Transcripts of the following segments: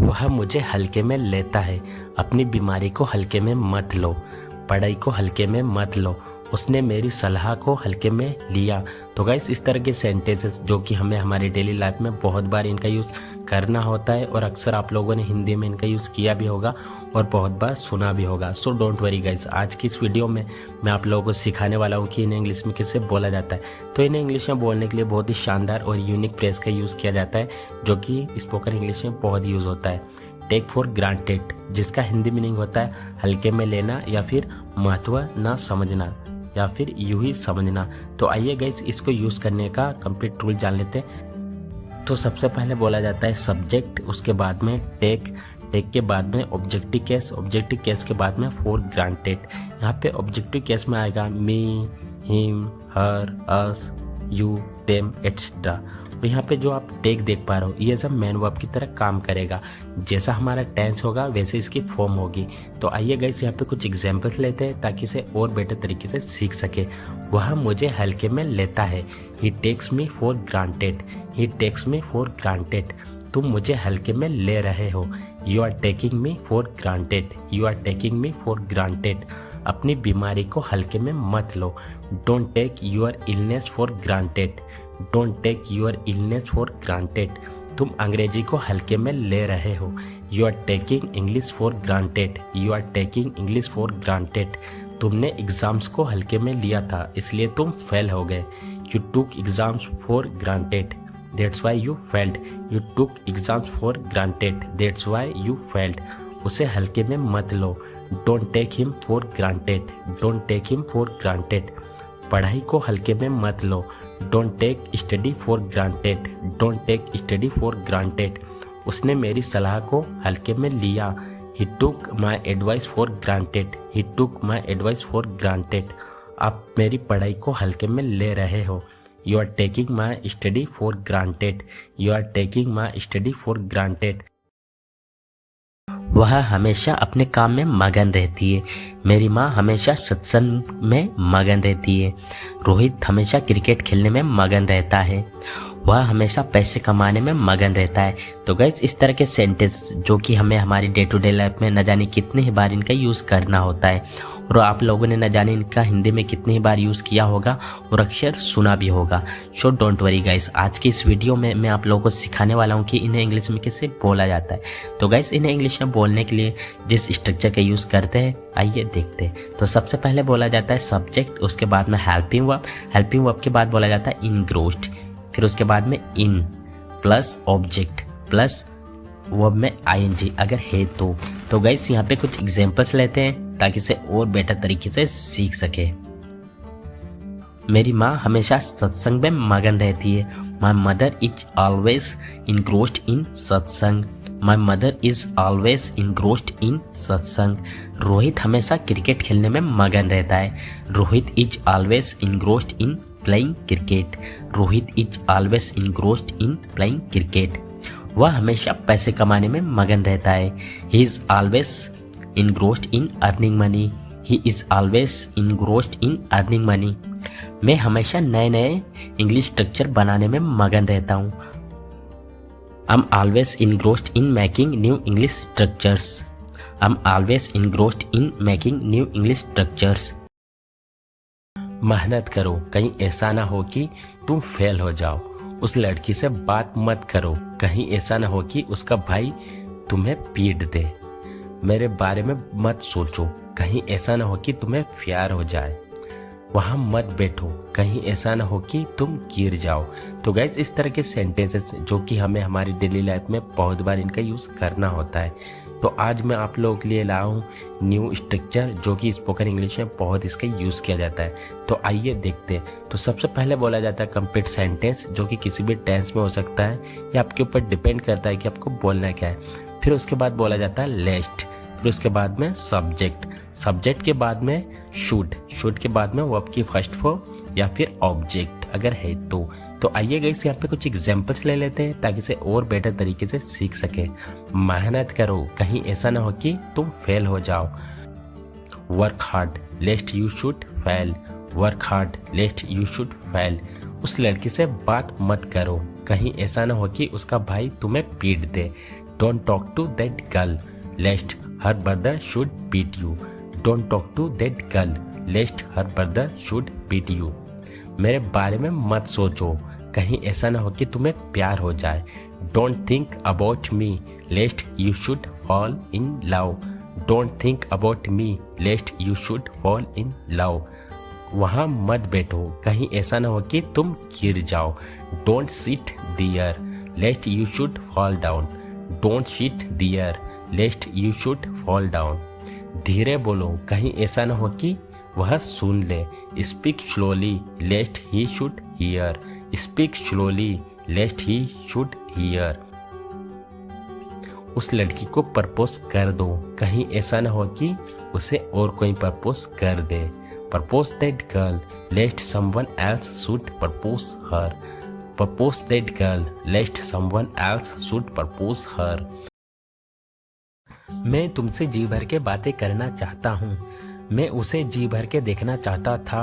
वह मुझे हल्के में लेता है। अपनी बीमारी को हल्के में मत लो, पढ़ाई को हल्के में मत लो, उसने मेरी सलाह को हल्के में लिया। तो गाइस इस तरह के सेंटेंसेस जो कि हमें हमारी डेली लाइफ में बहुत बार इनका यूज़ करना होता है और अक्सर आप लोगों ने हिंदी में इनका यूज़ किया भी होगा और बहुत बार सुना भी होगा। सो डोंट वरी गाइस, आज की इस वीडियो में मैं आप लोगों को सिखाने वाला हूँ कि इन्हें इंग्लिश में कैसे बोला जाता है। तो इन्हें इंग्लिश में बोलने के लिए बहुत ही शानदार और यूनिक फ्रेज का यूज़ किया जाता है जो कि स्पोकन इंग्लिश में बहुत यूज़ होता है। टेक फॉर ग्रांटेड, जिसका हिंदी मीनिंग होता है हल्के में लेना या फिर महत्व न समझना या फिर यूं ही समझना। तो आइए गाइस इसको यूज़ करने का कंप्लीट रूल जान लेते हैं। तो सबसे पहले बोला जाता है सब्जेक्ट, उसके बाद में टेक, टेक के बाद में ऑब्जेक्टिव केस, ऑब्जेक्टिव केस के बाद में फॉर ग्रांटेड। यहाँ पे ऑब्जेक्टिव केस में आएगा me, him, her, us, you, them etcetera. और यहाँ पे जो आप टेक देख पा रहे हो ये सब मैन वर्ब की तरह काम करेगा। जैसा हमारा टेंस होगा वैसे इसकी फॉर्म होगी। तो आइए गाइस यहाँ पे कुछ एग्जांपल्स लेते हैं ताकि इसे और बेटर तरीके से सीख सके। वह मुझे हल्के में लेता है। He takes me for granted, he takes me for granted. तुम मुझे हल्के में ले रहे हो। You are taking me for granted, you are taking me for granted. अपनी बीमारी को हल्के में मत लो। Don't take your illness for granted, don't take your illness for granted. तुम अंग्रेजी को हल्के में ले रहे हो। You are taking English for granted, you are taking English for granted. तुमने एग्जाम्स को हल्के में लिया था इसलिए तुम फेल हो गए। You took exams for granted, that's why you failed, you took exams for granted, that's why you failed. उसे हल्के में मत लो। Don't take him for granted, don't take him for granted. पढ़ाई को हल्के में मत लो। Don't take study for granted, don't take study for granted. उसने मेरी सलाह को हल्के में लिया। He took my advice for granted, he took my advice for granted. आप मेरी पढ़ाई को हल्के में ले रहे हो। You are taking my study for granted, you are taking my study for granted. वह हमेशा अपने काम में मगन रहती है। मेरी माँ हमेशा सत्संग में मगन रहती है। रोहित हमेशा क्रिकेट खेलने में मगन रहता है। वह हमेशा पैसे कमाने में मगन रहता है। तो गाइस इस तरह के सेंटेंस जो कि हमें हमारी डे टू डे लाइफ में न जाने कितने ही बार इनका यूज़ करना होता है और आप लोगों ने न जाने इनका हिंदी में कितनी ही बार यूज़ किया होगा और अक्सर सुना भी होगा। सो डोंट वरी गाइस, आज की इस वीडियो में मैं आप लोगों को सिखाने वाला हूँ कि इन्हें इंग्लिश में कैसे बोला जाता है। तो गाइस इन्हें इंग्लिश में बोलने के लिए जिस स्ट्रक्चर का यूज़ करते हैं आइए देखते हैं। तो सबसे पहले बोला जाता है सब्जेक्ट, उसके बाद में हेल्पिंग वर्ब, हेल्पिंग वर्ब के बाद बोला जाता है इनग्रोस्ड, फिर उसके बाद में in plus object plus verb में आईएनजी अगर है तो। तो गाइस यहाँ पे कुछ एग्जांपल्स लेते हैं ताकि इसे और बेटर तरीके से सीख सके। मेरी माँ हमेशा सत्संग में मगन रहती है। My mother is always engrossed in satsang, my mother is always engrossed in satsang. Rohit हमेशा क्रिकेट खेलने में मगन रहता है। Rohit is always engrossed in playing cricket, Rohit is always engrossed in playing cricket. वह हमेशा पैसे कमाने में मगन रहता है। He is always engrossed in earning money, he is always engrossed in earning money. मैं हमेशा नए नए इंग्लिश स्ट्रक्चर बनाने में मगन रहता हूँ। I am always engrossed in making new English structures, I am always engrossed in making new English structures. मेहनत करो, कहीं ऐसा ना हो कि तुम फेल हो जाओ। उस लड़की से बात मत करो, कहीं ऐसा ना हो कि उसका भाई तुम्हें पीट दे। मेरे बारे में मत सोचो, कहीं ऐसा ना हो कि तुम्हें प्यार हो जाए। वहाँ मत बैठो, कहीं ऐसा ना हो कि तुम गिर जाओ। तो गाइस इस तरह के सेंटेंसेस जो कि हमें हमारी डेली लाइफ में बहुत बार इनका यूज़ करना होता है। तो आज मैं आप लोगों के लिए लाया हूँ न्यू स्ट्रक्चर जो कि स्पोकन इंग्लिश में बहुत इसका यूज़ किया जाता है। तो आइए देखते हैं। तो सबसे पहले बोला जाता है कंप्लीट सेंटेंस जो कि किसी भी टेंस में हो सकता है, या आपके ऊपर डिपेंड करता है कि आपको बोलना क्या है। फिर उसके बाद बोला जाता है लेस्ट, फिर उसके बाद में सब्जेक्ट, सब्जेक्ट के बाद में शुड, शुड के बाद में वर्ब की फर्स्ट फॉर्म या फिर ऑब्जेक्ट अगर है तो। आइए गाइस यहाँ पे कुछ एग्जांपल्स ले लेते हैं ताकि इसे और बेटर तरीके से सीख सके। मेहनत करो, कहीं ऐसा ना हो कि तुम फेल हो जाओ। Work hard लेस्ट you should fail, work hard लेस्ट you should fail. उस लड़की से बात मत करो, कहीं ऐसा ना हो कि उसका भाई तुम्हें पीट दे। Don't talk to that girl lest her brother should beat you. Don't talk to that girl lest her brother should beat you. मेरे बारे में मत सोचो, कहीं ऐसा ना हो कि तुम्हें प्यार हो जाए। Don't think about me लेस्ट you should fall in love. Don't think about me लेस्ट you should fall in love. वहाँ मत बैठो, कहीं ऐसा ना हो कि तुम गिर जाओ। Don't sit there lest you should fall down. Don't sit there lest you should fall down. धीरे बोलो, कहीं ऐसा ना हो कि वह सुन ले। Speak slowly lest he should hear. Speak slowly lest he should hear. उस लड़की को प्रपोज कर दो, कहीं ऐसा ना हो कि उसे और कोई प्रपोज कर दे। Propose that girl lest someone else should propose her. Propose that girl lest someone else should propose her. मैं तुमसे जी भर के बातें करना चाहता हूँ। मैं उसे जी भर के देखना चाहता था।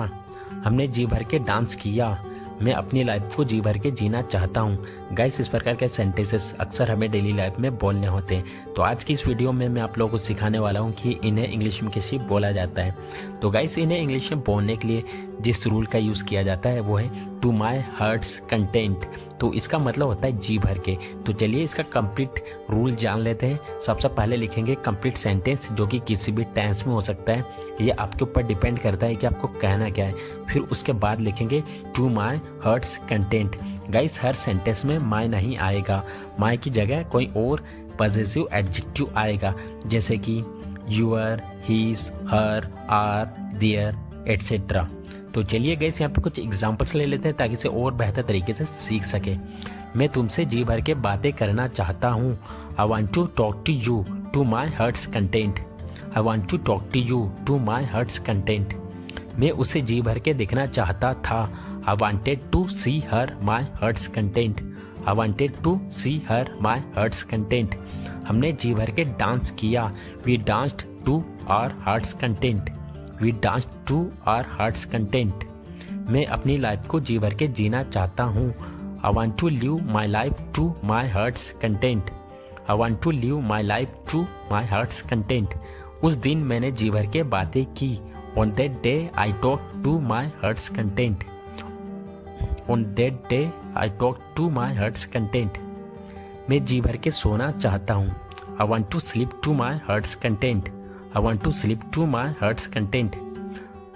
हमने जी भर के डांस किया। मैं अपनी लाइफ को जी भर के जीना चाहता हूँ। गाइस, इस प्रकार के सेंटेंसेस अक्सर हमें डेली लाइफ में बोलने होते हैं। तो आज की इस वीडियो में मैं आप लोगों को सिखाने वाला हूँ कि इन्हें इंग्लिश में कैसे बोला जाता है। तो गाइस, इन्हें इंग्लिश में बोलने के लिए जिस रूल का यूज़ किया जाता है वो है टू माई हार्ट्स कंटेंट। तो इसका मतलब होता है जी भर के। तो चलिए इसका कंप्लीट रूल जान लेते हैं। सबसे पहले लिखेंगे कंप्लीट सेंटेंस, जो कि किसी भी टेंस में हो सकता है। ये आपके ऊपर डिपेंड करता है कि आपको कहना क्या है। फिर उसके बाद लिखेंगे to my heart's content. Guys, हर सेंटेंस में माई नहीं आएगा। माई की जगह कोई और पॉजेसिव एडजेक्टिव आएगा, जैसे कि your, his, her, our, their etcetera. तो चलिए गाइस, यहाँ पे कुछ एग्जांपल्स ले लेते हैं ताकि इसे और बेहतर तरीके से सीख सके। मैं तुमसे जी भर के बातें करना चाहता हूँ। I want to talk to you to my heart's content. I want to talk to you to my heart's content. मैं उसे जी भर के देखना चाहता था। I wanted to see her my heart's content. I wanted to see her my heart's content. हमने जी भर के डांस किया। We danced to our heart's content. We dance to our heart's content. मैं अपनी लाइफ को जी भर के जीना चाहता हूँ। I want to live my life to my heart's content. I want to live my life to my heart's content. उस दिन मैंने जी भर के बातें की। On that day I talk to my heart's content. On that day I talk to my heart's content. मैं जी भर के सोना चाहता हूँ। I want to sleep to my heart's content. I want to sleep to my heart's content.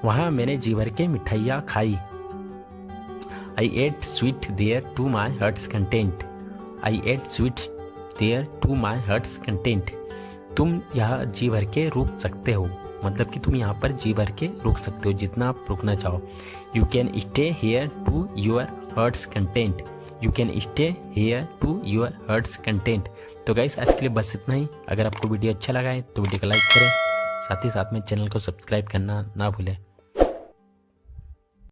वहाँ मैंने जी भर के मिठाइयाँ खाई। I ate sweet there to my heart's content. I ate sweet there to my heart's content. तुम यहाँ जी भर के रुक सकते हो, मतलब कि तुम यहाँ पर जी भर के रुक सकते हो जितना आप रुकना चाहो। You can stay here to your heart's content. You can stay here to your heart's content. तो गाइस, आज के लिए बस इतना ही। अगर आपको वीडियो अच्छा लगा है तो वीडियो को लाइक करें, साथ ही साथ में चैनल को सब्सक्राइब करना ना भूलें।